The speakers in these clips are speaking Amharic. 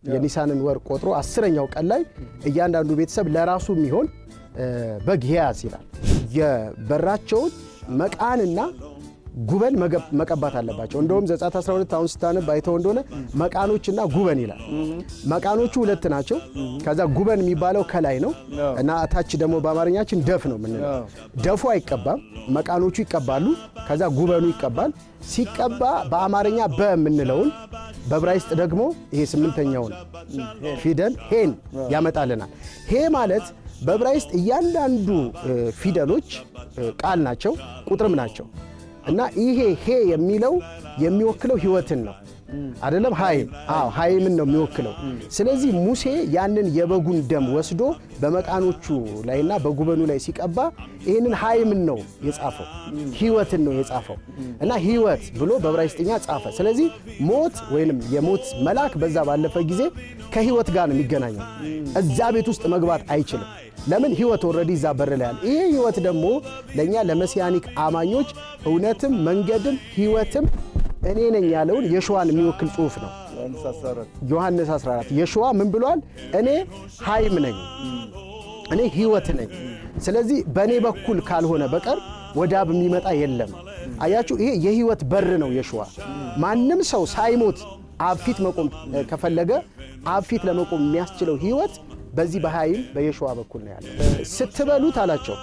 የኒሳንን ወር ቆጥሮ 10ኛው ቀን ላይ እያንዳንዱ ቤተሰብ ለራሱ የሚሆን በግ ያዝ ይላል። የበራቸውን መቃንና ጉበን መቀባት አለባቸው። እንደውም ዘጸአት 12 አሁን ስታነብ አይተው እንደሆነ መቃኖችና ጉበን ይላል። መቃኖቹ ሁለት ናቸው። ከዛ ጉበን የሚባለው ከላይ ነው እና አታች ደግሞ በአማርኛችን ደፍ ነው የምንለው። ደፉ አይቀባም፣ መቃኖቹ ይቀባሉ። ከዛ ጉበኑ ይቀባል። ሲቀባ በአማርኛ በምንለውን በዕብራይስጥ ደግሞ ይሄ 8ኛውን ፊደል ሄን ያመጣልናል። ሄ ማለት በዕብራይስጥ እያንዳንዱ ፊደሎች ቃል ናቸው፣ ቁጥርም ናቸው እና ይሄ ሄ የሚለው የሚወክለው ህይወትን ነው አይደለም? ሃይምን ነው የሚወክለው። ስለዚህ ሙሴ ያንን የበጉን ደም ወስዶ በመቃኖቹ ላይና በጉበኑ ላይ ሲቀባ ይሄንን ሃይምን ነው የጻፈው፣ ህይወትን ነው የጻፈው እና ህይወት ብሎ በዕብራይስጥኛ ጻፈ። ስለዚህ ሞት ወይንም የሞት መልአክ በዛ ባለፈ ጊዜ ከህይወት ጋር ነው የሚገናኘው። እዛ ቤት ውስጥ መግባት አይችልም። ለምን? ህይወት ኦሬዲ እዛ በር ላይ አለ። ይሄ ህይወት ደግሞ ለኛ ለመሲያኒክ አማኞች እውነትም መንገድም ህይወትም እኔ ነኝ ያለውን የሾዋን የሚወክል ጽሑፍ ነው። ዮሐንስ 14 የሾዋ ምን ብሏል? እኔ ሃይም ነኝ፣ እኔ ህይወት ነኝ። ስለዚህ በእኔ በኩል ካልሆነ በቀር ወደ አብ የሚመጣ የለም። አያችሁ፣ ይሄ የህይወት በር ነው የሾዋ። ማንም ሰው ሳይሞት አብ ፊት መቆም ከፈለገ አብ ፊት ለመቆም የሚያስችለው ህይወት በዚህ በሃይም በየሾዋ በኩል ነው ያለው። ስትበሉት አላቸው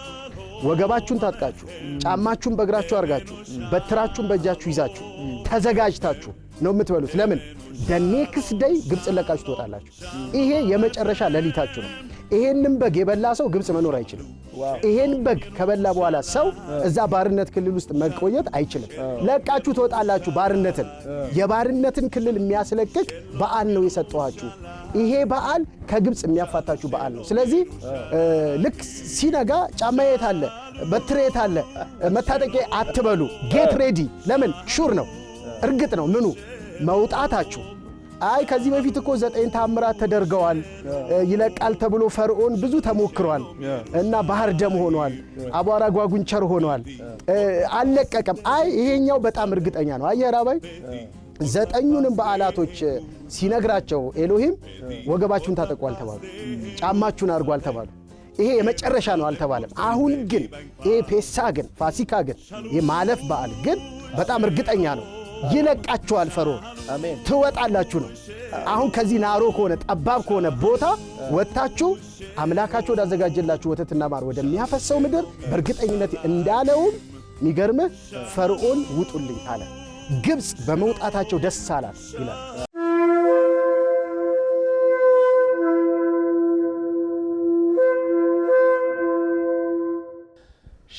ወገባችሁን ታጥቃችሁ ጫማችሁን በእግራችሁ አርጋችሁ በትራችሁን በእጃችሁ ይዛችሁ ተዘጋጅታችሁ ነው የምትበሉት። ለምን? ደኔክስ ደይ ግብጽ ለቃችሁ ትወጣላችሁ። ይሄ የመጨረሻ ሌሊታችሁ ነው። ይሄንን በግ የበላ ሰው ግብጽ መኖር አይችልም። ይሄን በግ ከበላ በኋላ ሰው እዛ ባርነት ክልል ውስጥ መቆየት አይችልም። ለቃችሁ ትወጣላችሁ ባርነትን። የባርነትን ክልል የሚያስለቅቅ በዓል ነው የሰጠኋችሁ። ይሄ በዓል ከግብጽ የሚያፋታችሁ በዓል ነው። ስለዚህ ልክ ሲነጋ ጫማዬ የት አለ፣ በትሬ የት አለ፣ መታጠቂያ አትበሉ። ጌት ሬዲ። ለምን? ሹር ነው፣ እርግጥ ነው ምኑ መውጣታችሁ። አይ ከዚህ በፊት እኮ 9 ተአምራት ተደርገዋል፣ ይለቃል ተብሎ ፈርዖን ብዙ ተሞክሯል እና ባህር ደም ሆኗል፣ አቧራ ጓጉንቸር ሆኗል፣ አልለቀቀም። አይ ይሄኛው በጣም እርግጠኛ ነው። አየህ ራባይ 9ኙንም በዓላቶች ሲነግራቸው ኤሎሂም ወገባችሁን ታጠቁ አልተባሉ፣ ጫማችሁን አድርጉ አልተባሉ። ይሄ የመጨረሻ ነው አልተባለም። አሁን ግን ይሄ ፔሳ ግን ፋሲካ ግን የማለፍ በዓል ግን በጣም እርግጠኛ ነው። ይለቃችኋል፣ ፈርዖን ትወጣላችሁ ነው። አሁን ከዚህ ናሮ ከሆነ ጠባብ ከሆነ ቦታ ወጣችሁ አምላካችሁ ወዳዘጋጀላችሁ ወተትና ማር ወደሚያፈሰው ምድር በእርግጠኝነት እንዳለውም የሚገርምህ ፈርዖን ውጡልኝ አለ። ግብጽ በመውጣታቸው ደስ አላት ይላል።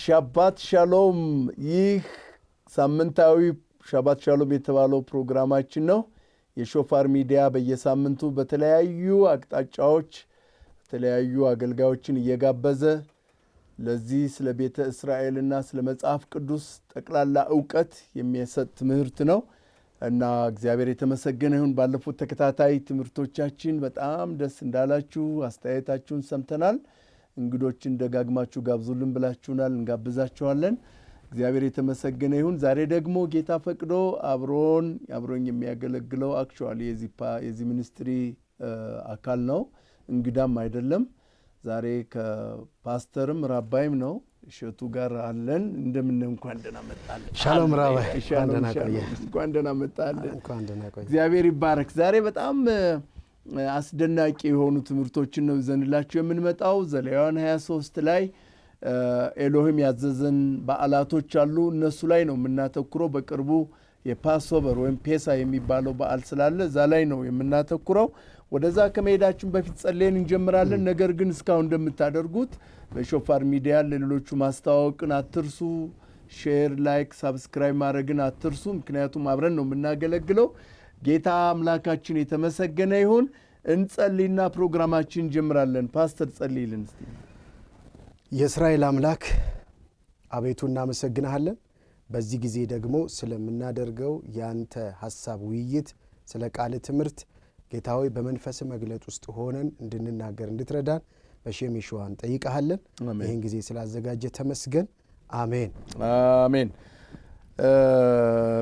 ሻባት ሻሎም። ይህ ሳምንታዊ ሻባት ሻሎም የተባለው ፕሮግራማችን ነው። የሾፋር ሚዲያ በየሳምንቱ በተለያዩ አቅጣጫዎች የተለያዩ አገልጋዮችን እየጋበዘ ለዚህ ስለ ቤተ እስራኤልና ስለ መጽሐፍ ቅዱስ ጠቅላላ ዕውቀት የሚሰጥ ትምህርት ነው እና እግዚአብሔር የተመሰገነ ይሁን። ባለፉት ተከታታይ ትምህርቶቻችን በጣም ደስ እንዳላችሁ አስተያየታችሁን ሰምተናል። እንግዶችን ደጋግማችሁ ጋብዙልን ብላችሁናል፣ እንጋብዛችኋለን። እግዚአብሔር የተመሰገነ ይሁን። ዛሬ ደግሞ ጌታ ፈቅዶ አብሮኝ የሚያገለግለው አክቹአሊ የዚህ ሚኒስትሪ አካል ነው፣ እንግዳም አይደለም። ዛሬ ከፓስተርም ራባይም ነው እሸቱ ጋር አለን። እንደምን እንኳን ደህና መጣልን። ሻሎም ራባይ፣ እንኳን ደህና መጣልን። እግዚአብሔር ይባረክ። ዛሬ በጣም አስደናቂ የሆኑ ትምህርቶችን ነው ይዘንላችሁ የምንመጣው። ዘሌዋውያን 23 ላይ ኤሎሂም ያዘዘን በዓላቶች አሉ። እነሱ ላይ ነው የምናተኩረው። በቅርቡ የፓስኦቨር ወይም ፔሳ የሚባለው በዓል ስላለ እዛ ላይ ነው የምናተኩረው። ወደዛ ከመሄዳችን በፊት ጸልየን እንጀምራለን። ነገር ግን እስካሁን እንደምታደርጉት በሾፋር ሚዲያ ለሌሎቹ ማስተዋወቅን አትርሱ። ሼር፣ ላይክ፣ ሳብስክራይብ ማድረግን አትርሱ። ምክንያቱም አብረን ነው የምናገለግለው። ጌታ አምላካችን የተመሰገነ ይሁን። እንጸልይና ፕሮግራማችን እንጀምራለን። ፓስተር ጸልይልን እስቲ። የእስራኤል አምላክ አቤቱ እናመሰግናለን። በዚህ ጊዜ ደግሞ ስለምናደርገው ያንተ ሐሳብ ውይይት፣ ስለ ቃል ትምህርት ጌታ ሆይ በመንፈስ መግለጥ ውስጥ ሆነን እንድንናገር እንድትረዳን በሽም ይሽዋን ጠይቀሃለን። ይህን ጊዜ ስላዘጋጀ ተመስገን። አሜን አሜን።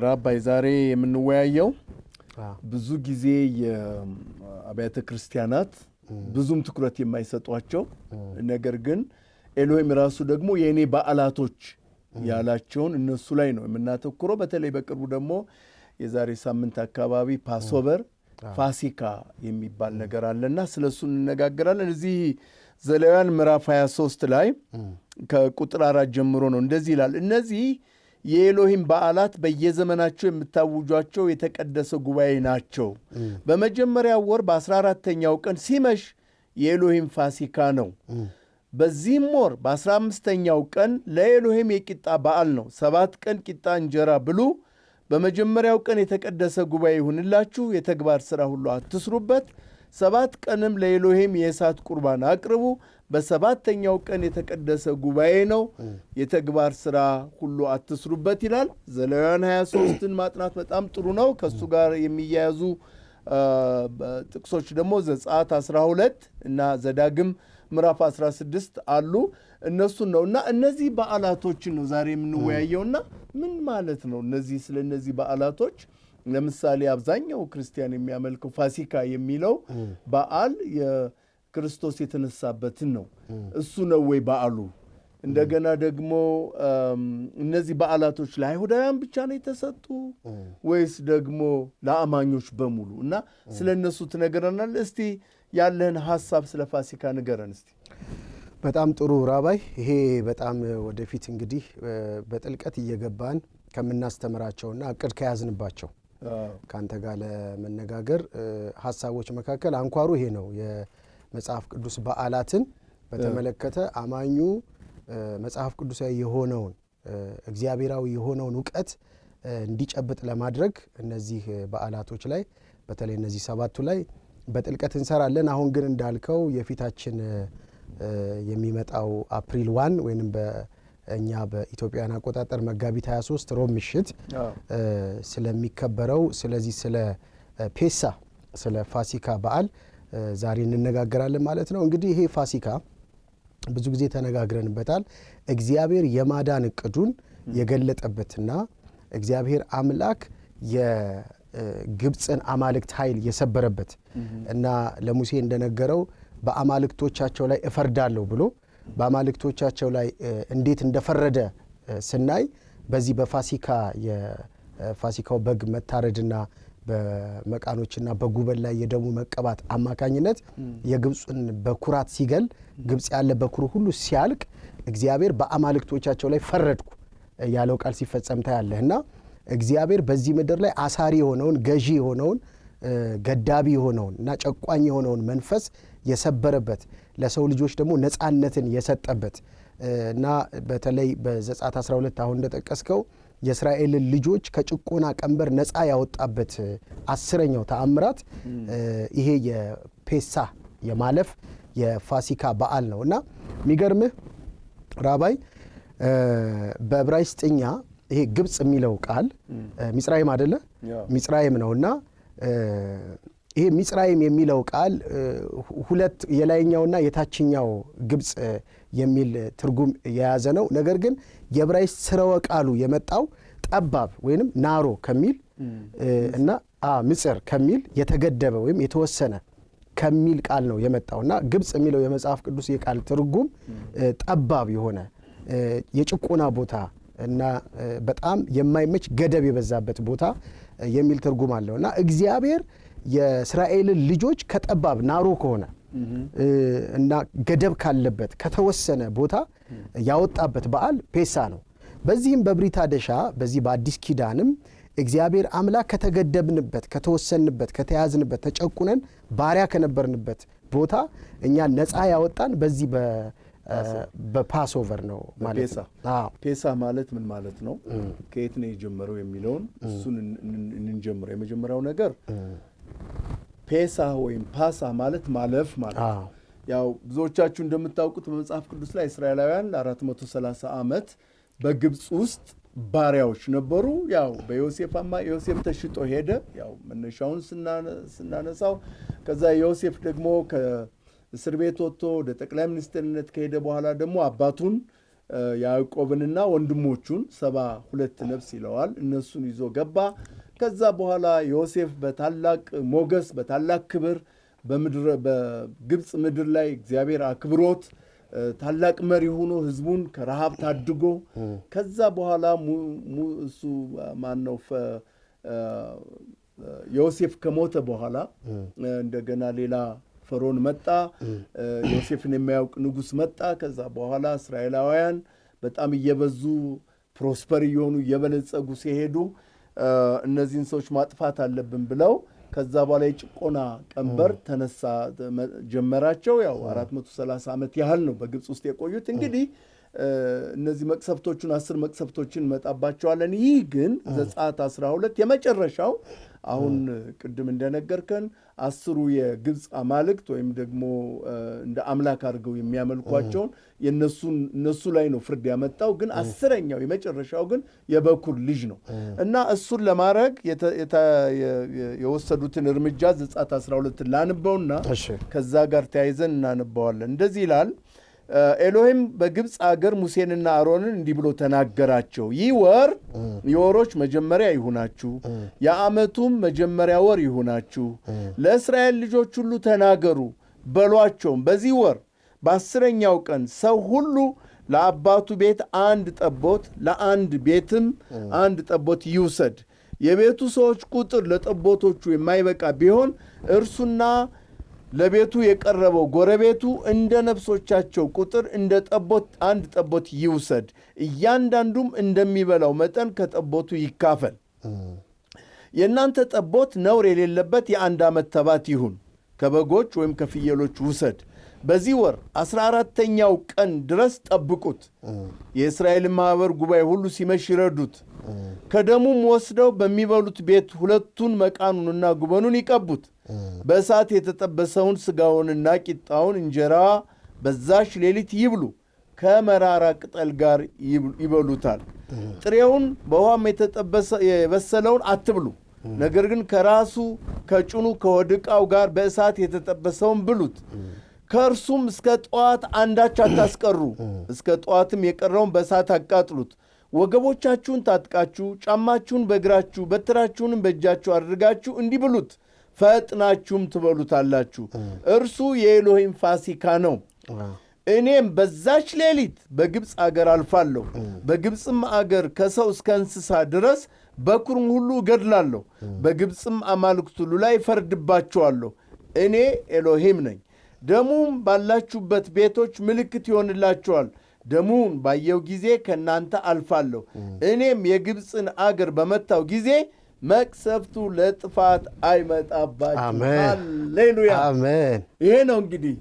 ራባይ ዛሬ የምንወያየው ብዙ ጊዜ የአብያተ ክርስቲያናት ብዙም ትኩረት የማይሰጧቸው ነገር ግን ኤሎሂም ራሱ ደግሞ የኔ በዓላቶች ያላቸውን እነሱ ላይ ነው የምናተኩረው። በተለይ በቅርቡ ደግሞ የዛሬ ሳምንት አካባቢ ፓስኦቨር ፋሲካ የሚባል ነገር አለና ስለሱ እንነጋገራለን። እዚህ ዘሌዋውያን ምዕራፍ 23 ላይ ከቁጥር 4 ጀምሮ ነው እንደዚህ ይላል። እነዚህ የኤሎሂም በዓላት በየዘመናቸው የምታውጇቸው የተቀደሰ ጉባኤ ናቸው። በመጀመሪያው ወር በ14ተኛው ቀን ሲመሽ የኤሎሂም ፋሲካ ነው። በዚህም ወር በ15ተኛው ቀን ለኤሎሂም የቂጣ በዓል ነው። 7 ቀን ቂጣ እንጀራ ብሉ። በመጀመሪያው ቀን የተቀደሰ ጉባኤ ይሁንላችሁ። የተግባር ሥራ ሁሉ አትስሩበት። 7 ቀንም ለኤሎሂም የእሳት ቁርባን አቅርቡ። በ7ተኛው ቀን የተቀደሰ ጉባኤ ነው። የተግባር ሥራ ሁሉ አትስሩበት ይላል። ዘሌዋውያን 23ን ማጥናት በጣም ጥሩ ነው። ከእሱ ጋር የሚያያዙ ጥቅሶች ደግሞ ዘጸአት 12 እና ዘዳግም ምዕራፍ 16 አሉ። እነሱን ነው እና እነዚህ በዓላቶችን ነው ዛሬ የምንወያየውና ምን ማለት ነው እነዚህ ስለ እነዚህ በዓላቶች ለምሳሌ አብዛኛው ክርስቲያን የሚያመልከው ፋሲካ የሚለው በዓል የክርስቶስ የተነሳበትን ነው። እሱ ነው ወይ በዓሉ? እንደገና ደግሞ እነዚህ በዓላቶች ለአይሁዳውያን ብቻ ነው የተሰጡ ወይስ ደግሞ ለአማኞች በሙሉ? እና ስለ እነሱ ትነግረናል። እስቲ ያለህን ሐሳብ ስለ ፋሲካ ንገረን እስቲ። በጣም ጥሩ ራባይ። ይሄ በጣም ወደፊት እንግዲህ በጥልቀት እየገባን ከምናስተምራቸውና እቅድ ከያዝንባቸው ከአንተ ጋር ለመነጋገር ሐሳቦች መካከል አንኳሩ ይሄ ነው። የመጽሐፍ ቅዱስ በዓላትን በተመለከተ አማኙ መጽሐፍ ቅዱሳዊ የሆነውን እግዚአብሔራዊ የሆነውን እውቀት እንዲጨብጥ ለማድረግ እነዚህ በዓላቶች ላይ በተለይ እነዚህ 7ቱ ላይ በጥልቀት እንሰራለን። አሁን ግን እንዳልከው የፊታችን የሚመጣው አፕሪል 1 ወይንም በእኛ በኢትዮጵያን አቆጣጠር መጋቢት 23 ሮብ ምሽት ስለሚከበረው ስለዚህ ስለ ፔሳ ስለ ፋሲካ በዓል ዛሬ እንነጋገራለን ማለት ነው። እንግዲህ ይሄ ፋሲካ ብዙ ጊዜ ተነጋግረንበታል። እግዚአብሔር የማዳን እቅዱን የገለጠበትና እግዚአብሔር አምላክ የግብፅን አማልክት ኃይል የሰበረበት እና ለሙሴ እንደነገረው በአማልክቶቻቸው ላይ እፈርዳለሁ ብሎ በአማልክቶቻቸው ላይ እንዴት እንደፈረደ ስናይ በዚህ በፋሲካ የፋሲካው በግ መታረድና በመቃኖችና በጉበል ላይ የደሙ መቀባት አማካኝነት የግብፅን በኩራት ሲገል ግብፅ ያለ በኩሩ ሁሉ ሲያልቅ እግዚአብሔር በአማልክቶቻቸው ላይ ፈረድኩ ያለው ቃል ሲፈጸም ታያለህና እግዚአብሔር በዚህ ምድር ላይ አሳሪ የሆነውን ገዢ የሆነውን ገዳቢ የሆነውን እና ጨቋኝ የሆነውን መንፈስ የሰበረበት ለሰው ልጆች ደግሞ ነፃነትን የሰጠበት እና በተለይ በዘጸአት 12 አሁን እንደጠቀስከው የእስራኤልን ልጆች ከጭቆና ቀንበር ነፃ ያወጣበት 10ኛው ተአምራት ይሄ የፔሳ የማለፍ የፋሲካ በዓል ነው እና የሚገርምህ ራባይ በዕብራይስጥኛ ይሄ ግብፅ የሚለው ቃል ሚጽራይም አይደለ? ሚጽራይም ነውና ይሄ ሚጽራይም የሚለው ቃል ሁለት የላይኛውና የታችኛው ግብፅ የሚል ትርጉም የያዘ ነው። ነገር ግን የዕብራይስጥ ስርወ ቃሉ የመጣው ጠባብ ወይንም ናሮ ከሚል እና ምጽር ከሚል የተገደበ ወይም የተወሰነ ከሚል ቃል ነው የመጣውና ግብፅ የሚለው የመጽሐፍ ቅዱስ የቃል ትርጉም ጠባብ የሆነ የጭቆና ቦታ እና በጣም የማይመች ገደብ የበዛበት ቦታ የሚል ትርጉም አለውና እግዚአብሔር የእስራኤልን ልጆች ከጠባብ ናሮ ከሆነ እና ገደብ ካለበት ከተወሰነ ቦታ ያወጣበት በዓል ፔሳ ነው። በዚህም በብሪታ ደሻ በዚህ በአዲስ ኪዳንም እግዚአብሔር አምላክ ከተገደብንበት ከተወሰንበት ከተያዝንበት ተጨቁነን ባሪያ ከነበርንበት ቦታ እኛ ነፃ ያወጣን በዚህ በፓስኦቨር ነው ማለት ነው። ፔሳ ማለት ምን ማለት ነው? ከየት ነው የጀመረው የሚለውን እሱን እንጀምረው። የመጀመሪያው ነገር ፔሳ ወይም ፓሳ ማለት ማለፍ ማለት ነው። ያው ብዙዎቻችሁ እንደምታውቁት በመጽሐፍ ቅዱስ ላይ እስራኤላውያን ለ430 ዓመት በግብፅ ውስጥ ባሪያዎች ነበሩ። ያው ዮሴፍ ተሽጦ ሄደ። ያው መነሻውን ስናነሳው ከዛ ዮሴፍ ደግሞ ከእስር ቤት ወጥቶ ወደ ጠቅላይ ሚኒስትርነት ከሄደ በኋላ ደግሞ አባቱን ያዕቆብንና ወንድሞቹን 72 ነፍስ ይለዋል እነሱን ይዞ ገባ። ከዛ በኋላ ዮሴፍ በታላቅ ሞገስ በታላቅ ክብር በግብፅ ምድር ላይ እግዚአብሔር አክብሮት ታላቅ መሪ ሆኖ ህዝቡን ከረሃብ ታድጎ ከዛ በኋላ እሱ ማነው ዮሴፍ ከሞተ በኋላ እንደገና ሌላ ፈርዖን መጣ። ዮሴፍን የማያውቅ ንጉሥ መጣ። ከዛ በኋላ እስራኤላውያን በጣም እየበዙ ፕሮስፐር እየሆኑ እየበለጸጉ ሲሄዱ እነዚህን ሰዎች ማጥፋት አለብን ብለው ከዛ በኋላ የጭቆና ቀንበር ተነሳ ጀመራቸው። ያው 430 ዓመት ያህል ነው በግብፅ ውስጥ የቆዩት። እንግዲህ እነዚህ መቅሰፍቶቹን 10 መቅሰፍቶችን መጣባቸዋለን። ይህ ግን ዘጸአት 12 የመጨረሻው አሁን ቅድም እንደነገርከን 10 የግብፅ አማልክት ወይም ደግሞ እንደ አምላክ አድርገው የሚያመልኳቸውን እነሱ ላይ ነው ፍርድ ያመጣው። ግን 10ኛው የመጨረሻው ግን የበኩር ልጅ ነው እና እሱን ለማድረግ የወሰዱትን እርምጃ ዘጸአት 12 ላንበውና ከዛ ጋር ተያይዘን እናንበዋለን። እንደዚህ ይላል። ኤሎሂም በግብፅ አገር ሙሴንና አሮንን እንዲህ ብሎ ተናገራቸው። ይህ ወር የወሮች መጀመሪያ ይሁናችሁ፣ የዓመቱም መጀመሪያ ወር ይሁናችሁ። ለእስራኤል ልጆች ሁሉ ተናገሩ በሏቸውም፣ በዚህ ወር በ10ኛው ቀን ሰው ሁሉ ለአባቱ ቤት አንድ ጠቦት ለአንድ ቤትም አንድ ጠቦት ይውሰድ። የቤቱ ሰዎች ቁጥር ለጠቦቶቹ የማይበቃ ቢሆን እርሱና ለቤቱ የቀረበው ጎረቤቱ እንደ ነፍሶቻቸው ቁጥር እንደ ጠቦት አንድ ጠቦት ይውሰድ። እያንዳንዱም እንደሚበላው መጠን ከጠቦቱ ይካፈል። የእናንተ ጠቦት ነውር የሌለበት የ1 ዓመት ተባት ይሁን። ከበጎች ወይም ከፍየሎች ውሰድ። በዚህ ወር 14ኛው ቀን ድረስ ጠብቁት። የእስራኤልን ማኅበር ጉባኤ ሁሉ ሲመሽ ይረዱት። ከደሙም ወስደው በሚበሉት ቤት ሁለቱን መቃኑንና ጉበኑን ይቀቡት። በእሳት የተጠበሰውን ሥጋውንና ቂጣውን እንጀራ በዛሽ ሌሊት ይብሉ፣ ከመራራ ቅጠል ጋር ይበሉታል። ጥሬውን በውሃም የበሰለውን አትብሉ፣ ነገር ግን ከራሱ ከጭኑ ከወድቃው ጋር በእሳት የተጠበሰውን ብሉት። ከእርሱም እስከ ጠዋት አንዳች አታስቀሩ፣ እስከ ጠዋትም የቀረውን በእሳት አቃጥሉት። ወገቦቻችሁን ታጥቃችሁ ጫማችሁን በእግራችሁ በትራችሁንም በእጃችሁ አድርጋችሁ እንዲህ ብሉት፣ ፈጥናችሁም ትበሉታላችሁ። እርሱ የኤሎሂም ፋሲካ ነው። እኔም በዛች ሌሊት በግብፅ አገር አልፋለሁ። በግብፅም አገር ከሰው እስከ እንስሳ ድረስ በኵርን ሁሉ እገድላለሁ። በግብፅም አማልክት ሁሉ ላይ እፈርድባቸዋለሁ። እኔ ኤሎሂም ነኝ። ደሙም ባላችሁበት ቤቶች ምልክት ይሆንላችኋል። ደሙን ባየው ጊዜ ከእናንተ አልፋለሁ። እኔም የግብፅን አገር በመታው ጊዜ መቅሰፍቱ ለጥፋት አይመጣባችሁ። ሃሌሉያ አሜን። ይሄ ነው እንግዲህ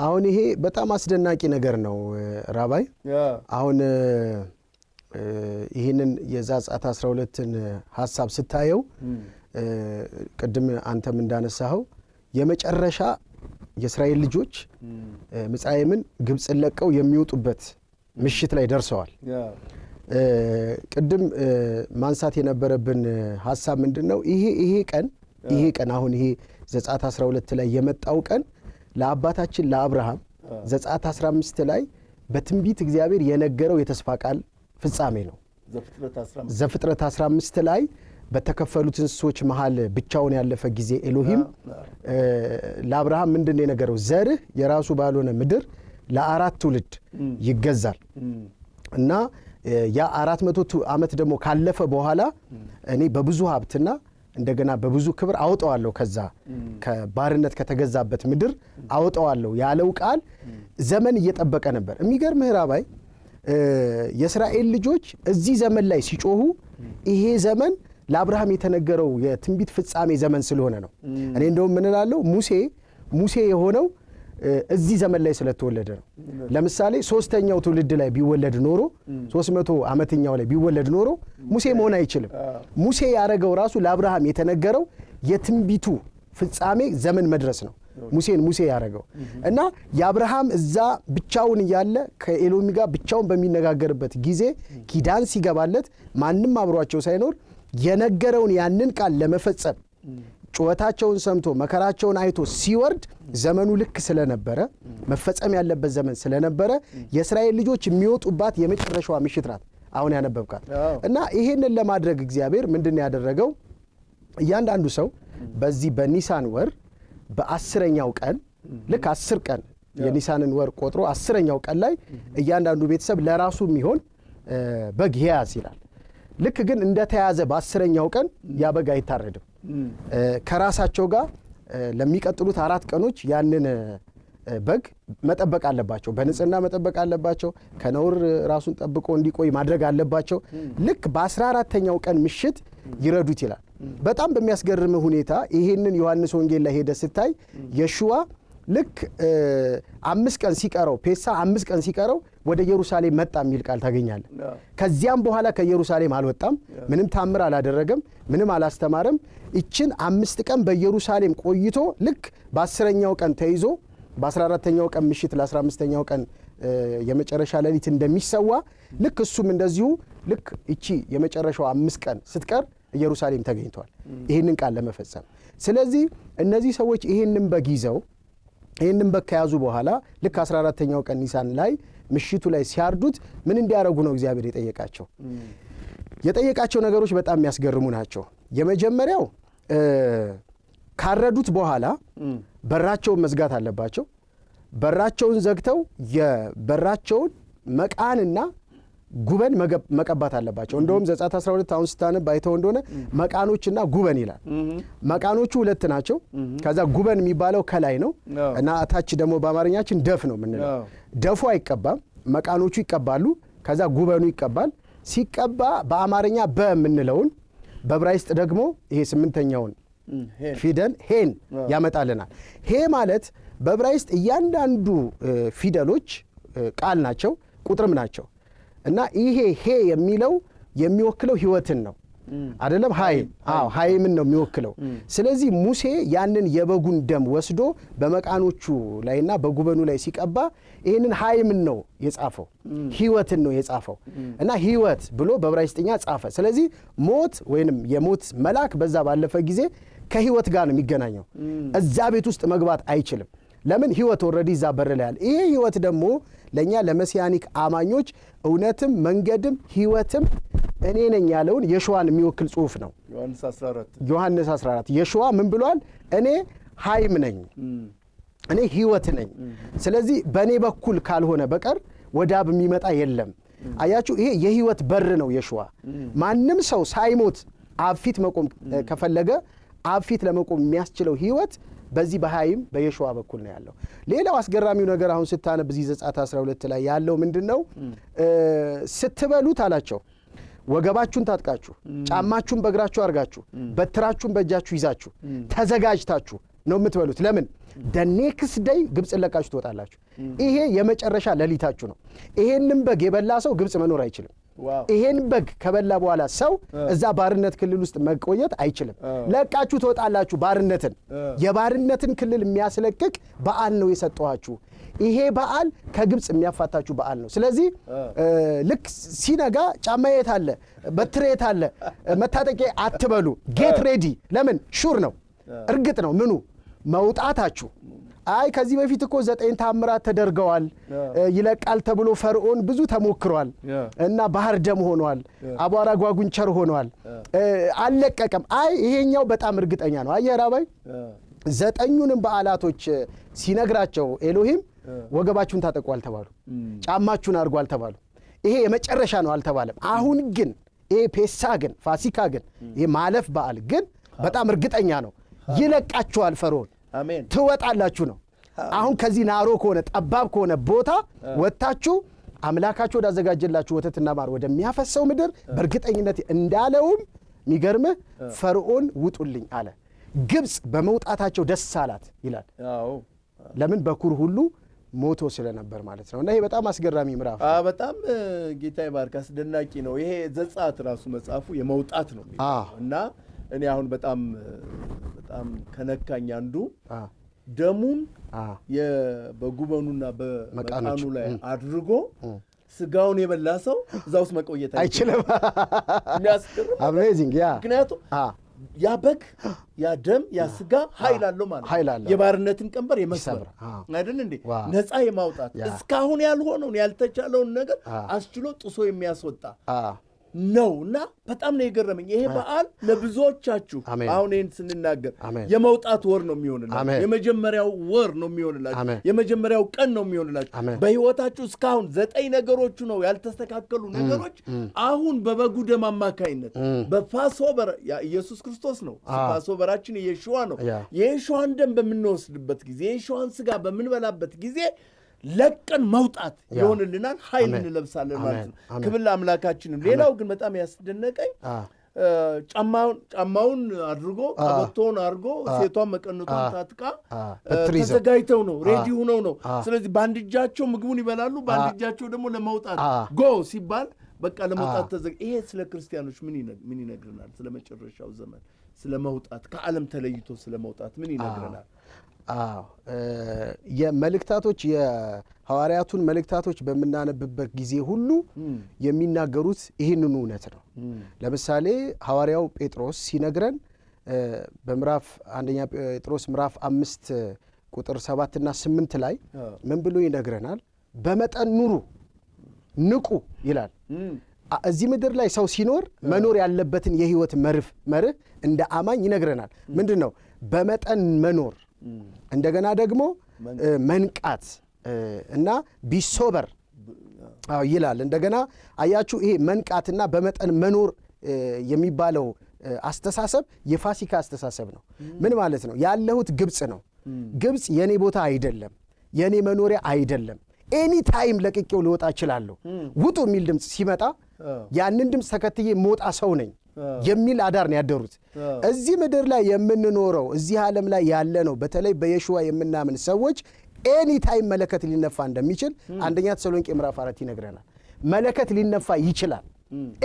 አሁን ይሄ በጣም አስደናቂ ነገር ነው ራባይ። አሁን ይህንን የዘጸአት 12ን ሐሳብ ስታየው ቅድም አንተም እንዳነሳኸው የመጨረሻ የእስራኤል ልጆች ምጽራይምን ግብፅን ለቀው የሚወጡበት ምሽት ላይ ደርሰዋል። ቅድም ማንሳት የነበረብን ሐሳብ ምንድነው? ይሄ ቀን አሁን ይሄ ዘጸአት 12 ላይ የመጣው ቀን ለአባታችን ለአብርሃም ዘጸአት 15 ላይ በትንቢት እግዚአብሔር የነገረው የተስፋ ቃል ፍጻሜ ነው። ዘፍጥረት 15 ላይ በተከፈሉት እንስሶች መሃል ብቻውን ያለፈ ጊዜ ኤሎሂም ለአብርሃም ምንድነው የነገረው? ዘርህ የራሱ ባልሆነ ምድር ለ4 ትውልድ ይገዛል እና ያ 400 ዓመት ደግሞ ካለፈ በኋላ እኔ በብዙ ሀብትና እንደገና በብዙ ክብር አወጣዋለሁ፣ ከዛ ከባርነት ከተገዛበት ምድር አወጣዋለሁ ያለው ቃል ዘመን እየጠበቀ ነበር። የሚገርምህ ራባይ የእስራኤል ልጆች እዚህ ዘመን ላይ ሲጮሁ ይሄ ዘመን ለአብርሃም የተነገረው የትንቢት ፍጻሜ ዘመን ስለሆነ ነው። እኔ እንደውም ምን እላለሁ፣ ሙሴ የሆነው እዚህ ዘመን ላይ ስለተወለደ ነው። ለምሳሌ 3ኛው ትውልድ ላይ ቢወለድ ኖሮ 300 ዓመተኛው ላይ ቢወለድ ኖሮ ሙሴ መሆን አይችልም። ሙሴ ያረገው ራሱ ለአብርሃም የተነገረው የትንቢቱ ፍጻሜ ዘመን መድረስ ነው። ሙሴ ያረገው እና የአብርሃም እዛ ብቻውን እያለ ከኤሎሚ ጋር ብቻውን በሚነጋገርበት ጊዜ ኪዳን ሲገባለት ማንም አብሯቸው ሳይኖር የነገረውን ያንን ቃል ለመፈጸም ጩኸታቸውን ሰምቶ መከራቸውን አይቶ ሲወርድ ዘመኑ ልክ ስለነበረ መፈጸም ያለበት ዘመን ስለነበረ የእስራኤል ልጆች የሚወጡባት የመጨረሻዋ ምሽት ናት አሁን ያነበብካት እና ይሄንን ለማድረግ እግዚአብሔር ምንድነው ያደረገው? እያንዳንዱ ሰው በዚህ በኒሳን ወር በ10ኛው ቀን ልክ 10 ቀን የኒሳንን ወር ቆጥሮ 10ኛው ቀን ላይ እያንዳንዱ ቤተሰብ ለራሱ የሚሆን በግ ያዝ ይላል። ልክ ግን እንደተያዘ በ10ኛው ቀን ያ በግ አይታረድም። ከራሳቸው ጋር ለሚቀጥሉት 4 ቀኖች ያንን በግ መጠበቅ አለባቸው። በንጽህና መጠበቅ አለባቸው። ከነውር ራሱን ጠብቆ እንዲቆይ ማድረግ አለባቸው። ልክ በ14ኛው ቀን ምሽት ይረዱት ይላል። በጣም በሚያስገርም ሁኔታ ይሄንን ዮሐንስ ወንጌል ላይ ሄደ ስታይ የሹዋ ልክ 5 ቀን ሲቀረው ፔሳ 5 ቀን ሲቀረው ወደ ኢየሩሳሌም መጣ የሚል ቃል ታገኛለህ። ከዚያም በኋላ ከኢየሩሳሌም አልወጣም። ምንም ታምር አላደረገም። ምንም አላስተማረም። እችን 5 ቀን በኢየሩሳሌም ቆይቶ ልክ በ10ኛው ቀን ተይዞ በ14ኛው ቀን ምሽት ለ15ኛው ቀን የመጨረሻ ሌሊት እንደሚሰዋ ልክ እሱም እንደዚሁ ልክ እቺ የመጨረሻው 5 ቀን ስትቀር ኢየሩሳሌም ተገኝቷል ይሄንን ቃል ለመፈጸም። ስለዚህ እነዚህ ሰዎች ይሄንን በግ ይዘው ይሄንን በግ ከያዙ በኋላ ልክ 14ኛው ቀን ኒሳን ላይ ምሽቱ ላይ ሲያርዱት ምን እንዲያደርጉ ነው እግዚአብሔር የጠየቃቸው? የጠየቃቸው ነገሮች በጣም የሚያስገርሙ ናቸው። የመጀመሪያው ካረዱት በኋላ በራቸውን መዝጋት አለባቸው። በራቸውን ዘግተው የበራቸውን መቃንና ጉበን መቀባት አለባቸው። እንደውም ዘጸአት 12 አሁን ስታነብ አይተው እንደሆነ መቃኖችና ጉበን ይላል። መቃኖቹ 2 ናቸው። ከዛ ጉበን የሚባለው ከላይ ነው እና አታች ደግሞ በአማርኛችን ደፍ ነው የምንለው። ደፉ አይቀባም፣ መቃኖቹ ይቀባሉ። ከዛ ጉበኑ ይቀባል። ሲቀባ በአማርኛ በምንለውን በዕብራይስጥ ደግሞ ይሄ 8ኛውን ፊደል ሄን ያመጣልናል። ሄ ማለት በዕብራይስጥ እያንዳንዱ ፊደሎች ቃል ናቸው፣ ቁጥርም ናቸው እና ይሄ ሄ የሚለው የሚወክለው ህይወትን ነው አይደለም? ሃይምን ነው የሚወክለው። ስለዚህ ሙሴ ያንን የበጉን ደም ወስዶ በመቃኖቹ ላይና በጉበኑ ላይ ሲቀባ ይሄንን ሃይምን ነው የጻፈው፣ ህይወትን ነው የጻፈው እና ህይወት ብሎ በዕብራይስጥኛ ጻፈ። ስለዚህ ሞት ወይንም የሞት መልአክ በዛ ባለፈ ጊዜ ከህይወት ጋር ነው የሚገናኘው። እዛ ቤት ውስጥ መግባት አይችልም። ለምን? ህይወት ኦልሬዲ እዛ በር ላይ አለ። ይሄ ህይወት ደግሞ ለኛ ለመሲያኒክ አማኞች እውነትም መንገድም ህይወትም እኔ ነኝ ያለውን የሸዋን የሚወክል ጽሑፍ ነው። ዮሐንስ 14 የሸዋ ምን ብሏል? እኔ ሃይም ነኝ፣ እኔ ህይወት ነኝ። ስለዚህ በእኔ በኩል ካልሆነ በቀር ወደ አብ የሚመጣ የለም። አያችሁ፣ ይሄ የህይወት በር ነው የሸዋ። ማንም ሰው ሳይሞት አብ ፊት መቆም ከፈለገ አብ ፊት ለመቆም የሚያስችለው ህይወት በዚህ በሃይም በየሸዋ በኩል ነው ያለው። ሌላው አስገራሚው ነገር አሁን ስታነብ በዚህ ዘጸአት 12 ላይ ያለው ምንድነው? ስትበሉት አላቸው ወገባችሁን ታጥቃችሁ ጫማችሁን በእግራችሁ አርጋችሁ በትራችሁን በእጃችሁ ይዛችሁ ተዘጋጅታችሁ ነው የምትበሉት። ለምን? ኔክስት ዴይ ግብጽ ለቃችሁ ትወጣላችሁ። ይሄ የመጨረሻ ሌሊታችሁ ነው። ይሄንን በግ የበላ ሰው ግብጽ መኖር አይችልም። ይሄን በግ ከበላ በኋላ ሰው እዛ ባርነት ክልል ውስጥ መቆየት አይችልም። ለቃችሁ ትወጣላችሁ ባርነትን። የባርነትን ክልል የሚያስለቅቅ በዓል ነው የሰጠኋችሁ። ይሄ በዓል ከግብጽ የሚያፋታችሁ በዓል ነው። ስለዚህ ልክ ሲነጋ ጫማ የት አለ፣ በትር የት አለ፣ መታጠቂያ አትበሉ። ጌት ሬዲ። ለምን? ሹር ነው፣ እርግጥ ነው ምኑ መውጣታችሁ። አይ ከዚህ በፊት እኮ 9 ታምራት ተደርገዋል፣ ይለቃል ተብሎ ፈርዖን ብዙ ተሞክሯል እና ባህር ደም ሆኗል፣ አቧራ ጓጉንቸር ሆኗል፣ አልለቀቀም። አይ ይሄኛው በጣም እርግጠኛ ነው። አየህ ራባይ 9ኙንም በዓላቶች ሲነግራቸው ኤሎሂም ወገባችሁን ታጠቁ አልተባሉ፣ ጫማችሁን አድርጉ አልተባሉ። ይሄ የመጨረሻ ነው አልተባለም። አሁን ግን ይሄ ፔሳ ግን ፋሲካ ግን ይሄ ማለፍ በዓል ግን በጣም እርግጠኛ ነው። ይለቃችኋል ፈርዖን፣ አሜን፣ ትወጣላችሁ ነው። አሁን ከዚህ ናሮ ከሆነ ጠባብ ከሆነ ቦታ ወጣችሁ አምላካችሁ ወዳዘጋጀላችሁ ወተትና ማር ወደሚያፈሰው ምድር በእርግጠኝነት እንዳለውም የሚገርምህ ፈርዖን ውጡልኝ አለ። ግብጽ በመውጣታቸው ደስ አላት ይላል። ለምን? በኩር ሁሉ ሞቶ ስለነበር ማለት ነው። እና ይሄ በጣም አስገራሚ ምዕራፍ በጣም ጌታ ይባርክ፣ አስደናቂ ነው። ይሄ ዘጸአት ራሱ መጽሐፉ የመውጣት ነው እና እኔ አሁን በጣም ከነካኝ አንዱ ደሙን በጉበኑና በመቃኑ ላይ አድርጎ ስጋውን የበላ ሰው እዛ ውስጥ መቆየት አይችልም። የሚያስገርም አሜዚንግ። ያ ምክንያቱም ያ በግ ያ ደም ያ ስጋ ኃይል አለው ማለት የባርነትን ቀንበር የመስበር አይደል እንዴ ነፃ የማውጣት እስካሁን ያልሆነውን ያልተቻለውን ነገር አስችሎ ጥሶ የሚያስወጣ ነውና በጣም ነው የገረመኝ። ይሄ በዓል ለብዙዎቻችሁ አሁን ይሄን ስንናገር የመውጣት ወር ነው የሚሆንላችሁ፣ የመጀመሪያው ወር ነው የሚሆንላችሁ፣ የመጀመሪያው ቀን ነው የሚሆንላችሁ። በህይወታችሁ እስካሁን 9 ነገሮቹ ነው ያልተስተካከሉ ነገሮች አሁን በበጉ ደም አማካይነት በፓስኦቨር ኢየሱስ ክርስቶስ ነው። ፓስኦቨራችን ኢየሱዋ ነው። የኢየሱዋን ደም በምንወስድበት ጊዜ የኢየሱዋን ስጋ በምንበላበት ጊዜ ለቀን መውጣት ይሆንልናል፣ ኃይል እንለብሳለን ማለት ነው። ክብር ለአምላካችን። ሌላው ግን በጣም ያስደነቀኝ ጫማውን አድርጎ ቀበቶውን አድርጎ ሴቷን መቀነቷን ታጥቃ ተዘጋጅተው ነው ሬዲ ሆነው ነው። ስለዚህ በአንድ እጃቸው ምግቡን ይበላሉ፣ በአንድ እጃቸው ደግሞ ለመውጣት ጎ ሲባል በቃ ለመውጣት ተዘጋጅ። ይሄ ስለ ክርስቲያኖች ምን ይነግረናል? ስለ መጨረሻው ዘመን ስለ መውጣት ከዓለም ተለይቶ ስለ መውጣት ምን ይነግረናል? የመልእክታቶች የሐዋርያቱን መልእክታቶች በምናነብበት ጊዜ ሁሉ የሚናገሩት ይህንኑ እውነት ነው። ለምሳሌ ሐዋርያው ጴጥሮስ ሲነግረን በምዕራፍ አንደኛ ጴጥሮስ ምዕራፍ 5 ቁጥር 7 እና 8 ላይ ምን ብሎ ይነግረናል? በመጠን ኑሩ፣ ንቁ ይላል። እዚህ ምድር ላይ ሰው ሲኖር መኖር ያለበትን የህይወት መርህ እንደ አማኝ ይነግረናል። ምንድን ነው? በመጠን መኖር፣ እንደገና ደግሞ መንቃት እና ቢሶበር ይላል። እንደገና አያችሁ፣ ይሄ መንቃትና በመጠን መኖር የሚባለው አስተሳሰብ የፋሲካ አስተሳሰብ ነው። ምን ማለት ነው? ያለሁት ግብፅ ነው። ግብፅ የኔ ቦታ አይደለም፣ የኔ መኖሪያ አይደለም። ኤኒ ታይም ለቅቄው ልወጣ እችላለሁ። ውጡ የሚል ድምፅ ሲመጣ ያንን ድምፅ ተከትዬ መውጣ ሰው ነኝ የሚል አዳር ነው ያደሩት። እዚህ ምድር ላይ የምንኖረው እዚህ ዓለም ላይ ያለ ነው። በተለይ በኢየሱዋ የምናምን ሰዎች ኤኒ ታይም መለከት ሊነፋ እንደሚችል አንደኛ ተሰሎንቄ ምዕራፍ 4 ይነግረናል። መለከት ሊነፋ ይችላል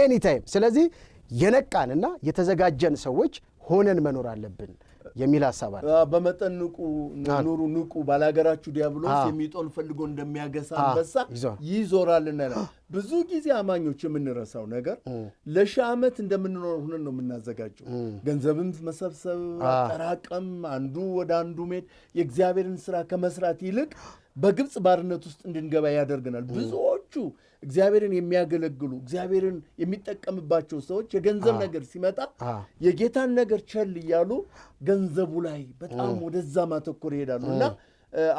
ኤኒ ታይም። ስለዚህ የነቃንና የተዘጋጀን ሰዎች ሆነን መኖር አለብን የሚል ሐሳብ አለ። በመጠን ኑሩ፣ ንቁ፣ ባላገራችሁ ዲያብሎስ የሚጦል ፈልጎ እንደሚያገሳ አንበሳ ይዞራልና። ብዙ ጊዜ አማኞች የምንረሳው ነገር ለሺህ ዓመት እንደምንኖር ሆነን ነው የምናዘጋጀው። ገንዘብም መሰብሰብ፣ አጠራቀም፣ አንዱ ወደ አንዱ መሄድ የእግዚአብሔርን ስራ ከመስራት ይልቅ በግብፅ ባርነት ውስጥ እንድንገባ ያደርገናል። ብዙዎቹ እግዚአብሔርን የሚያገለግሉ እግዚአብሔርን የሚጠቀምባቸው ሰዎች የገንዘብ ነገር ሲመጣ የጌታን ነገር ቸል እያሉ ገንዘቡ ላይ በጣም ወደዛ ማተኮር ይሄዳሉ እና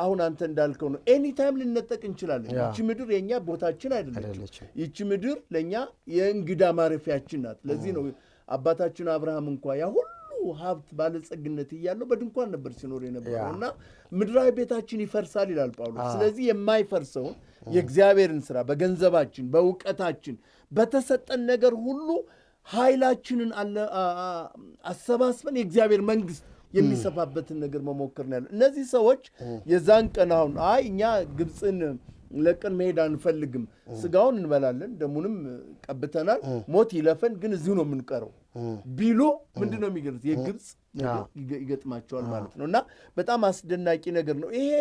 አሁን አንተ እንዳልከው ነው። ኤኒ ታይም ልንነጠቅ እንችላለን። ይቺ ምድር የኛ ቦታችን አይደለችም። ይቺ ምድር ለኛ የእንግዳ ማረፊያችን ናት። ለዚህ ነው አባታችን አብርሃም እንኳ ያ ሁሉ ሀብት ባለጸግነት እያለው በድንኳን ነበር ሲኖር የነበረውና ምድራዊ ቤታችን ይፈርሳል ይላል ጳውሎስ። ስለዚህ የማይፈርሰውን የእግዚአብሔርን ስራ በገንዘባችን፣ በእውቀታችን፣ በተሰጠን ነገር ሁሉ ኃይላችንን አሰባስበን የእግዚአብሔር መንግስት የሚሰፋበትን ነገር መሞከር ነው ያለው። እነዚህ ሰዎች የዛን ቀን አሁን እኛ ግብፅን ለቀን መሄድ አንፈልግም፣ ስጋውን እንበላለን፣ ደሙንም ቀብተናል፣ ሞት ይለፈን፣ ግን እዚሁ ነው የምንቀረው ቢሉ ምንድን ነው የሚገርምት? የግብፅ ይገጥማቸዋል ማለት ነው። እና በጣም አስደናቂ ነገር ነው ይሄ።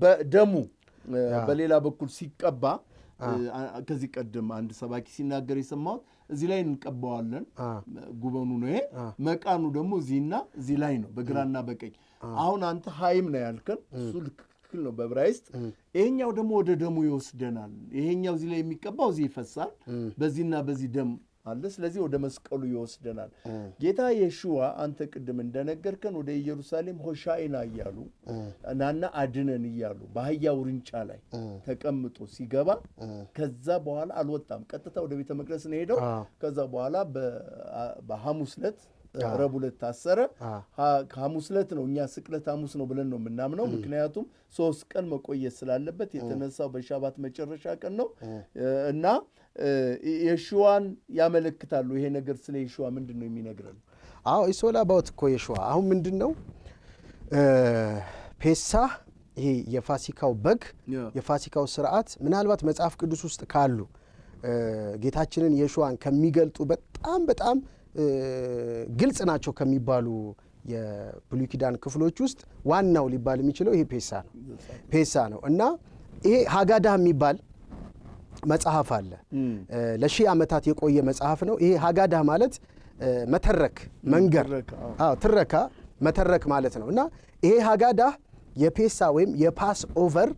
በደሙ በሌላ በኩል ሲቀባ ከዚህ ቀደም አንድ ሰባኪ ሲናገር የሰማሁት እዚህ ላይ እንቀባዋለን፣ ጉበኑ ነው ይሄ፣ መቃኑ ደግሞ እዚህና እዚህ ላይ ነው፣ በግራና በቀኝ። አሁን አንተ ሀይም ነው ያልከን፣ እሱ ልክክል ነው በዕብራይስጥ። ይሄኛው ደግሞ ወደ ደሙ ይወስደናል። ይሄኛው እዚህ ላይ የሚቀባው እዚህ ይፈሳል፣ በዚህና በዚህ ደም አለ። ስለዚህ ወደ መስቀሉ ይወስደናል። ጌታ ኢየሱዋ አንተ ቅድም እንደነገርከን ወደ ኢየሩሳሌም ሆሻዕና እያሉ ናና አድነን እያሉ በአህያ ውርንጫ ላይ ተቀምጦ ሲገባ ከዛ በኋላ አልወጣም። ቀጥታ ወደ ቤተ መቅደስ ነው ሄደው። ከዛ በኋላ በሐሙስ ዕለት ረቡዕ ዕለት ታሰረ። ሐሙስ ዕለት ነው እኛ ስቅለት ሐሙስ ነው ብለን ነው የምናምነው። ምክንያቱም 3 ቀን መቆየት ስላለበት የተነሳው በሻባት መጨረሻ ቀን ነው እና የሹዋን ያመለክታሉ። ይሄ ነገር ስለ የሹዋ ምንድን ነው የሚነግረን? ኢሶላ ባውት እኮ የሹዋ አሁን ምንድን ነው ፔሳህ፣ ይሄ የፋሲካው በግ የፋሲካው ስርዓት ምናልባት መጽሐፍ ቅዱስ ውስጥ ካሉ ጌታችንን የሹዋን ከሚገልጡ በጣም ግልጽ ናቸው ከሚባሉ የብሉይ ኪዳን ክፍሎች ውስጥ ዋናው ሊባል የሚችለው ይሄ ፔሳ ነው እና ይሄ ሃጋዳህ የሚባል መጽሐፍ አለ። ለ1000 ዓመታት የቆየ መጽሐፍ ነው። ይሄ ሃጋዳህ ማለት መተረክ መንገር ትረካ መተረክ ማለት ነው እና ይሄ ሃጋዳ የፔሳ ወይም የፓስ ኦቨር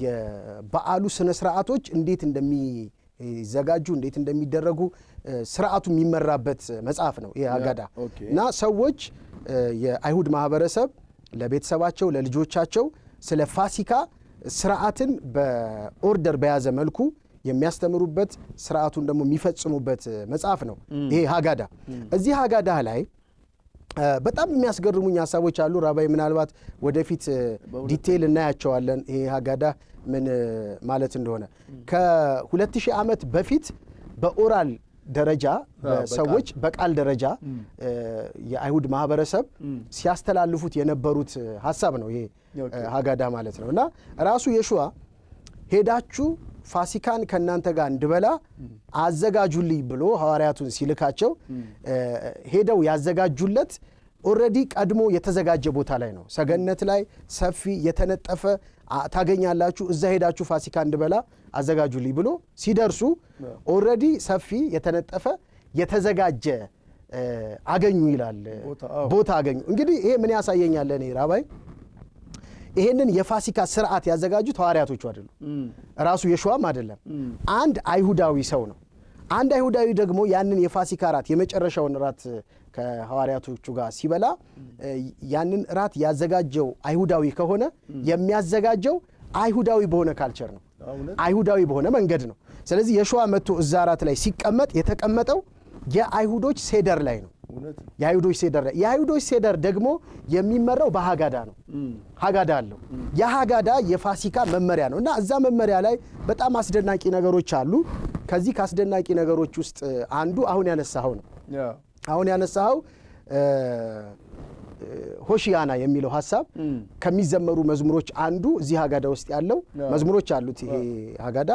የበዓሉ ስነ ስርዓቶች እንዴት እንደሚዘጋጁ እንዴት እንደሚደረጉ ስርዓቱ የሚመራበት መጽሐፍ ነው ይሄ ሃጋዳ እና ሰዎች የአይሁድ ማህበረሰብ ለቤተሰባቸው ለልጆቻቸው ስለ ፋሲካ ስርዓትን በኦርደር በያዘ መልኩ የሚያስተምሩበት ስርዓቱን ደግሞ የሚፈጽሙበት መጽሐፍ ነው ይሄ ሃጋዳ እዚህ ሃጋዳ ላይ በጣም የሚያስገርሙኝ ሐሳቦች አሉ ራባይ ምናልባት ወደፊት ዲቴል እናያቸዋለን ይሄ ሃጋዳ ምን ማለት እንደሆነ ከ2000 ዓመት በፊት በኦራል ደረጃ ሰዎች በቃል ደረጃ የአይሁድ ማህበረሰብ ሲያስተላልፉት የነበሩት ሐሳብ ነው ይሄ ሃጋዳ ማለት ነውና ራሱ ኢየሱስ ሄዳችሁ ፋሲካን ከናንተ ጋር እንድበላ አዘጋጁልኝ ብሎ ሐዋርያቱን ሲልካቸው ሄደው ያዘጋጁለት ኦሬዲ ቀድሞ የተዘጋጀ ቦታ ላይ ነው ሰገነት ላይ ሰፊ የተነጠፈ ታገኛላችሁ እዛ ሄዳችሁ ፋሲካ እንድበላ አዘጋጁልኝ ብሎ ሲደርሱ ኦሬዲ ሰፊ የተነጠፈ የተዘጋጀ አገኙ ይላል ቦታ አገኙ እንግዲህ ይሄ ምን ያሳየኛል እኔ ራባይ ይሄንን የፋሲካ ስርዓት ያዘጋጁት ሐዋርያቶቹ አይደሉም ራሱ ኢየሱስም አይደለም አንድ አይሁዳዊ ሰው ነው አንድ አይሁዳዊ ደግሞ ያንን የፋሲካ ራት የመጨረሻውን ራት ከሐዋርያቶቹ ጋር ሲበላ ያንን ራት ያዘጋጀው አይሁዳዊ ከሆነ የሚያዘጋጀው አይሁዳዊ በሆነ ካልቸር ነው አይሁዳዊ በሆነ መንገድ ነው ስለዚህ ኢየሱስ መጥቶ እዛ ራት ላይ ሲቀመጥ የተቀመጠው የአይሁዶች ሴደር ላይ ነው የአይሁዶች ሴደር ደግሞ የሚመራው በሃጋዳ ነው ሃጋዳ አለው የሃጋዳ የፋሲካ መመሪያ ነው እና እዛ መመሪያ ላይ በጣም አስደናቂ ነገሮች አሉ ከዚህ ካስደናቂ ነገሮች ውስጥ አንዱ አሁን ያነሳው ነው አሁን ያነሳው ሆሺያና የሚለው ሐሳብ ከሚዘመሩ መዝሙሮች አንዱ እዚህ ሃጋዳ ውስጥ ያለው መዝሙሮች አሉት ይሄ ሃጋዳ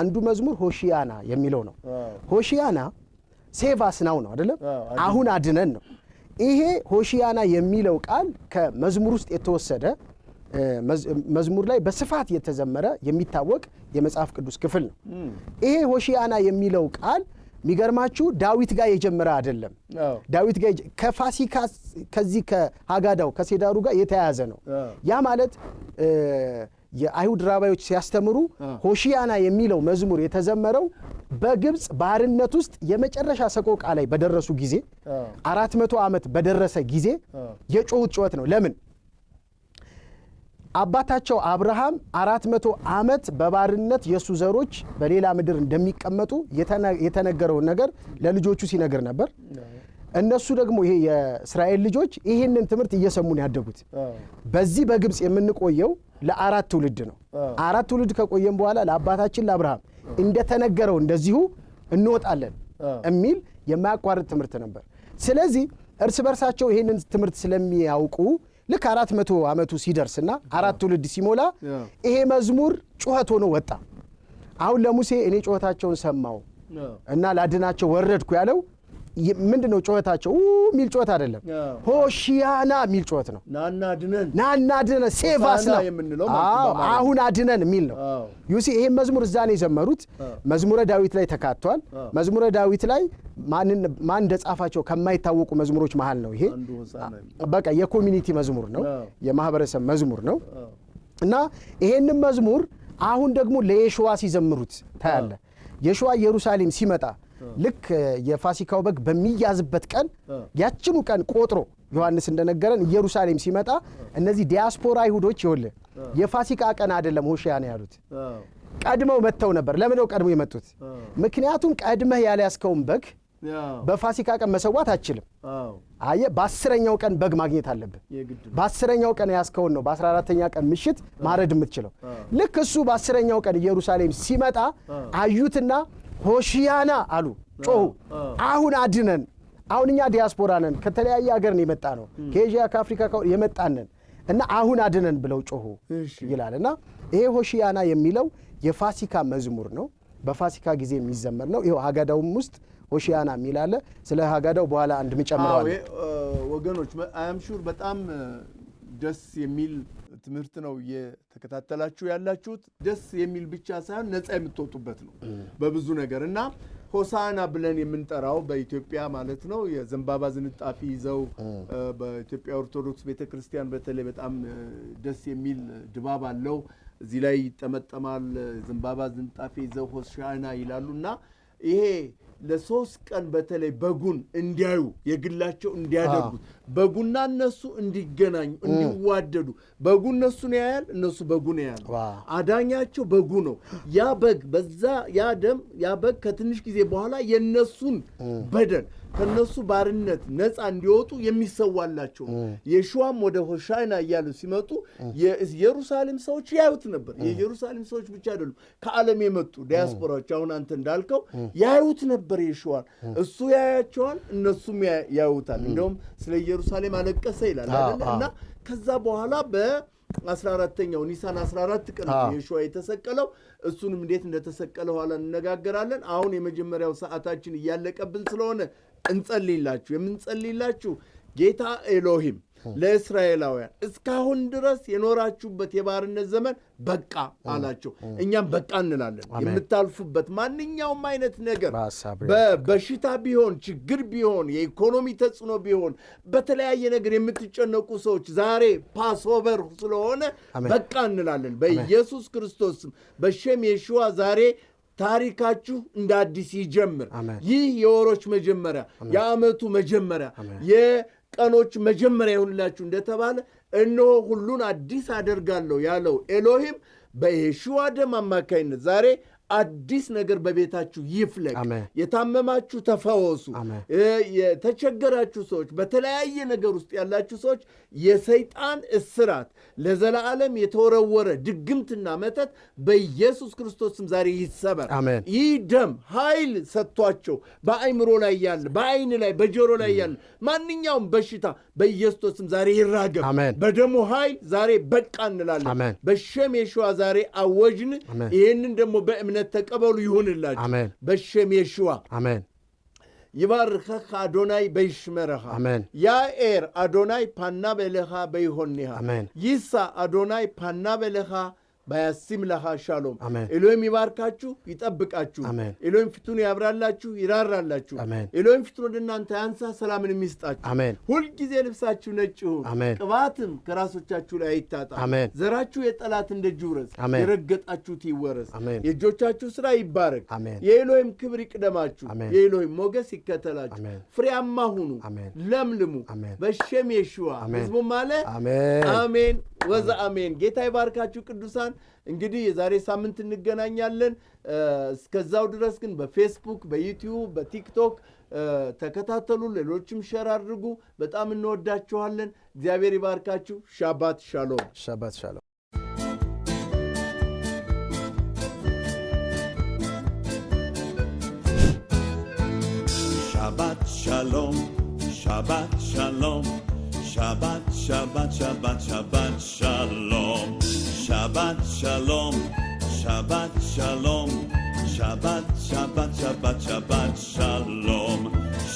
አንዱ መዝሙር ሆሺያና የሚለው ነው ሆሺያና ሴቫስ ነው አይደለም አሁን አድነን ነው ይሄ ሆሺያና የሚለው ቃል ከመዝሙር ውስጥ የተወሰደ መዝሙር ላይ በስፋት የተዘመረ የሚታወቅ የመጽሐፍ ቅዱስ ክፍል ነው ይሄ ሆሺያና የሚለው ቃል ሚገርማችሁ ዳዊት ጋር የጀመረ አይደለም ዳዊት ጋር ከፋሲካ ከዚህ ከሃጋዳው ከሴዳሩ ጋር የተያያዘ ነው ያ ማለት የአይሁድ ራባዮች ሲያስተምሩ ሆሺያና የሚለው መዝሙር የተዘመረው በግብጽ ባርነት ውስጥ የመጨረሻ ሰቆቃ ላይ በደረሱ ጊዜ 400 ዓመት በደረሰ ጊዜ የጮሁት ጩኸት ነው ለምን አባታቸው አብርሃም 400 ዓመት በባርነት የሱ ዘሮች በሌላ ምድር እንደሚቀመጡ የተነገረውን ነገር ለልጆቹ ሲነገር ነበር እነሱ ደግሞ ይሄ የእስራኤል ልጆች ይሄንን ትምህርት እየሰሙን ያደጉት በዚህ በግብጽ የምንቆየው ለአራት ትውልድ ነው አራት ትውልድ ከቆየን በኋላ ለአባታችን ለአብርሃም እንደተነገረው እንደዚሁ እንወጣለን የሚል የማያቋርጥ ትምህርት ነበር ስለዚህ እርስ በርሳቸው ይሄንን ትምህርት ስለሚያውቁ ልክ 400 ዓመቱ ሲደርስና አራት ትውልድ ሲሞላ ይሄ መዝሙር ጩኸት ሆኖ ወጣ አሁን ለሙሴ እኔ ጩኸታቸውን ሰማው እና ላድናቸው ወረድኩ ያለው ምንድነው ጩኸታቸው ሚል ጩኸት አይደለም ሆሺያና ሚል ጩኸት ነው ናና ድነን ሴቫስ ነው የምንለው አሁን አድነን ሚል ነው ዩሲ ይሄ መዝሙር እዛ ነው የዘመሩት መዝሙረ ዳዊት ላይ ተካቷል መዝሙረ ዳዊት ላይ ማን እንደጻፋቸው ከማይታወቁ መዝሙሮች መሃል ነው ይሄ በቃ የኮሚኒቲ መዝሙር ነው የማህበረሰብ መዝሙር ነው እና ይሄንን መዝሙር አሁን ደግሞ ለኢየሱስ ሲዘምሩት ታያለ ኢየሱስ ኢየሩሳሌም ሲመጣ ልክ የፋሲካው በግ በሚያዝበት ቀን ያችኑ ቀን ቆጥሮ ዮሐንስ እንደነገረን ኢየሩሳሌም ሲመጣ እነዚህ ዲያስፖራ አይሁዶች ይወለ የፋሲካ ቀን አይደለም ሆሺያና ያሉት ቀድመው መተው ነበር ለምን ነው ቀድመው የመጡት ምክንያቱም ቀድመህ ያለያስከውን በግ በፋሲካ ቀን መሰዋት አትችልም አየ በ10ኛው ቀን በግ ማግኘት አለበት በ10ኛው ቀን ያስከውን ነው በ14ኛ ቀን ምሽት ማረድ የምትችለው ልክ እሱ በ10ኛው ቀን ኢየሩሳሌም ሲመጣ አዩትና ሆሺያና አሉ ጮሁ አሁን አድነን አሁን እኛ ዲያስፖራ ነን ከተለያየ ሀገር ነው የመጣ ነው ከኤዥያ ከአፍሪካ የመጣነን እና አሁን አድነን ብለው ጮሁ ይላልና ይሄ ሆሺያና የሚለው የፋሲካ መዝሙር ነው በፋሲካ ጊዜ የሚዘመር ነው ይሄው ሃጋዳውም ውስጥ ሆሺያና የሚላለ ስለ ሃጋዳው በኋላ አንድ ምጨምረዋል ወገኖች አም ሹር በጣም ደስ የሚል ትምህርት ነው የተከታተላችሁ ያላችሁት ደስ የሚል ብቻ ሳይሆን ነፃ የምትወጡበት ነው በብዙ ነገርና ሆሳና ብለን የምንጠራው በኢትዮጵያ ማለት ነው የዘንባባ ዝንጣፊ ይዘው በኢትዮጵያ ኦርቶዶክስ ቤተክርስቲያን በተለይ በጣም ደስ የሚል ድባብ አለው እዚህ ላይ ይጠመጠማል ዘንባባ ዝንጣፊ ይዘው ሆሳና ይላሉና ይሄ ለሶስት ቀን በተለይ በጉን እንዲያዩ የግላቸው እንዲያደርጉት በጉና እነሱ እንዲገናኙ እንዲዋደዱ በጉ እነሱን ያያል እነሱ በጉን ያያል አዳኛቸው በጉ ነው ያ በግ በዛ ያ ደም ያ በግ ከትንሽ ጊዜ በኋላ የነሱን በደል ከነሱ ባርነት ነፃ እንዲወጡ የሚሰዋላቸው የሹዋም ወደ ሆሳዕና እያሉ ሲመጡ የኢየሩሳሌም ሰዎች ያዩት ነበር የኢየሩሳሌም ሰዎች ብቻ አይደሉም ከዓለም የመጡ ዲያስፖራዎች አሁን አንተ እንዳልከው ያዩት ነበር የሹዋን እሱ ያያቸዋል እነሱም ያዩታል እንደውም ስለ ኢየሩሳሌም አለቀሰ ይላል አይደል እና ከዛ በኋላ በ14ኛው ኒሳን 14 ቀን የሹዋ የተሰቀለው እሱንም እንዴት እንደተሰቀለ ኋላ እንነጋገራለን አሁን የመጀመሪያው ሰዓታችን እያለቀብን ስለሆነ እንጸልይላችሁ የምንጸልይላችሁ ጌታ ኤሎሂም ለእስራኤላውያን እስካሁን ድረስ የኖራችሁበት የባርነት ዘመን በቃ አላቸው እኛም በቃ እንላለን የምታልፉበት ማንኛውም አይነት ነገር በበሽታ ቢሆን ችግር ቢሆን የኢኮኖሚ ተጽዕኖ ቢሆን በተለያየ ነገር የምትጨነቁ ሰዎች ዛሬ ፓስኦቨር ስለሆነ በቃ እንላለን በኢየሱስ ክርስቶስ በሸም የሹዋ ዛሬ ታሪካችሁ እንደ አዲስ ይጀምር ይህ የወሮች መጀመሪያ የዓመቱ መጀመሪያ የቀኖች መጀመሪያ ይሁንላችሁ እንደተባለ እነሆ ሁሉን አዲስ አደርጋለሁ ያለው ኤሎሂም በየሹዋ ደም አማካይነት ዛሬ አዲስ ነገር በቤታችሁ ይፍለቅ የታመማችሁ ተፈወሱ የተቸገራችሁ ሰዎች በተለያየ ነገር ውስጥ ያላችሁ ሰዎች የሰይጣን እስራት ለዘላለም የተወረወረ ድግምትና መተት በኢየሱስ ክርስቶስም ዛሬ ይሰበር ይህ ደም ኃይል ሰጥቷቸው በአይምሮ ላይ ያለ በአይን ላይ በጆሮ ላይ ያለ ማንኛውም በሽታ በኢየሱስም ዛሬ ይራገፍ በደሙ ኃይል ዛሬ በቃ እንላለን በሸም የሹዋ ዛሬ አወጅን ይህንን ደግሞ በእምነት ተቀበሉ ይሁንላችሁ በሸም የሹዋ አሜን ይባርከህ አዶናይ በይሽመረሃ ያኤር አዶናይ ፓና በለኻ በይሆንሃ ይሳ አዶናይ ፓና በለኻ ባያሲም ለኻ ሻሎም ኤሎሂም ይባርካችሁ ይጠብቃችሁ ኤሎሂም ፊቱን ያብራላችሁ ይራራላችሁ ኤሎሂም ፊቱን ወደ እናንተ ያንሳ ሰላምን የሚስጣችሁ ሁል ጊዜ ልብሳችሁ ነጭ ይሁን ቅባትም ከራሶቻችሁ ላይ አይታጣ ዘራችሁ የጠላት እንደጅ ይውረስ የረገጣችሁት ይወረስ የእጆቻችሁ ስራ ይባረክ የኤሎሂም ክብር ይቅደማችሁ የኤሎሂም ሞገስ ይከተላችሁ ፍሬያማ ሁኑ ለምልሙ በሸም የሹዋ ህዝቡ ማለት አሜን ወዛ አሜን ጌታ ይባርካችሁ ቅዱሳን እንግዲህ የዛሬ ሳምንት እንገናኛለን እስከዛው ድረስ ግን በፌስቡክ በዩቲዩብ በቲክቶክ ተከታተሉ ሌሎችም ሼር አድርጉ በጣም እንወዳችኋለን እግዚአብሔር ይባርካችሁ ሻባት ሻሎም ሻባት ሻሎም ሻባት ሻሎም ሻባት ሻሎም Shabbat, Shabbat, Shabbat, Shabbat, Shalom. Shabbat, Shalom. Shabbat, Shalom. Shabbat, Shabbat, Shabbat, Shabbat, Shalom.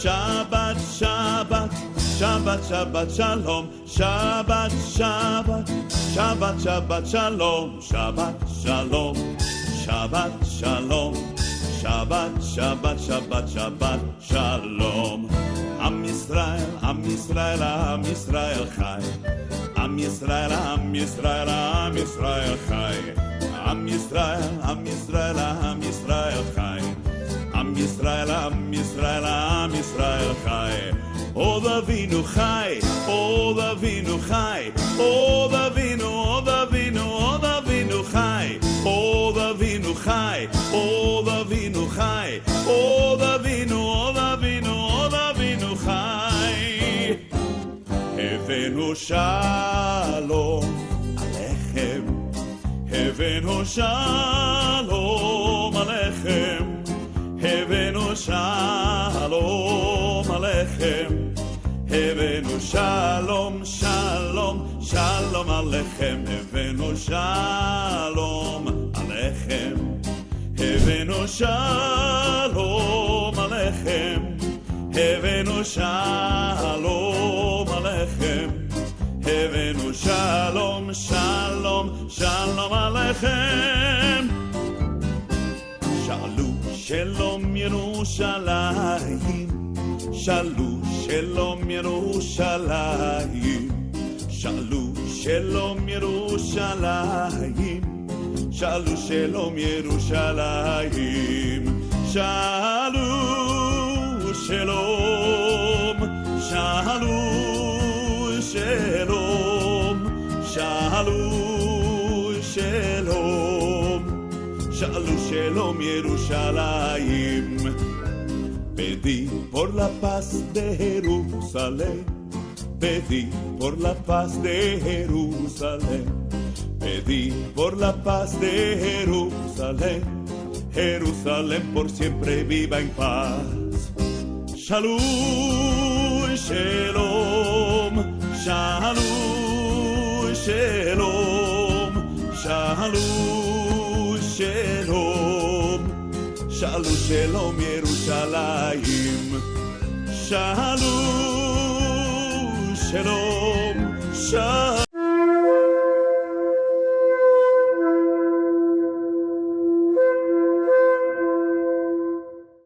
Shabbat, Shabbat, Shabbat, Shabbat, Shalom. Shabbat, Shabbat, Shabbat, Shabbat, Shalom. Shabbat, Shalom. Shabbat, Shalom. Shabbat, Shabbat, Shabbat, Shabbat, Shalom. Am Yisrael, Am Yisrael, Am Yisrael Chai. Am Yisrael, Am Yisrael, Am Yisrael Chai. Am Yisrael, Am Yisrael, Am Yisrael Chai. Am Yisrael, Am Yisrael, Am Yisrael Chai. O Davinu Chai, O Davinu Chai. O Davinu, O Davinu, O Davinu Chai. O Davinu Chai, O Davinu Chai. O Davinu, O Davinu, O Davinu Chai. Heavenu Shalom Alechem. Heavenu Shalom Alechem. Heavenu Shalom Alechem. Heavenu Shalom, Shalom, Shalom Alechem. Heavenu Shalom Alechem. Heavenu Shalom Alechem. Heavenu Shalom Alechem. Heavenu Shalom, Shalom, Shalom Alechem. Shalom Shalom Yerushalayim Shalu Shalom Yerushalayim Shalu Shalom Yerushalayim Shalu Shalom Yerushalayim Shalu Shalom Shalu Shalom Shalu Shalom Shalu Shalom Yerushalayim Pedí por la paz de Jerusalén Pedí por la paz de Jerusalén Pedí por la paz de Jerusalén Jerusalén por siempre viva en paz Shalom Shalom Shalom Shalom Shalom Shalom Shalom Shalom Yerushalayim Shalom Shalom Shalom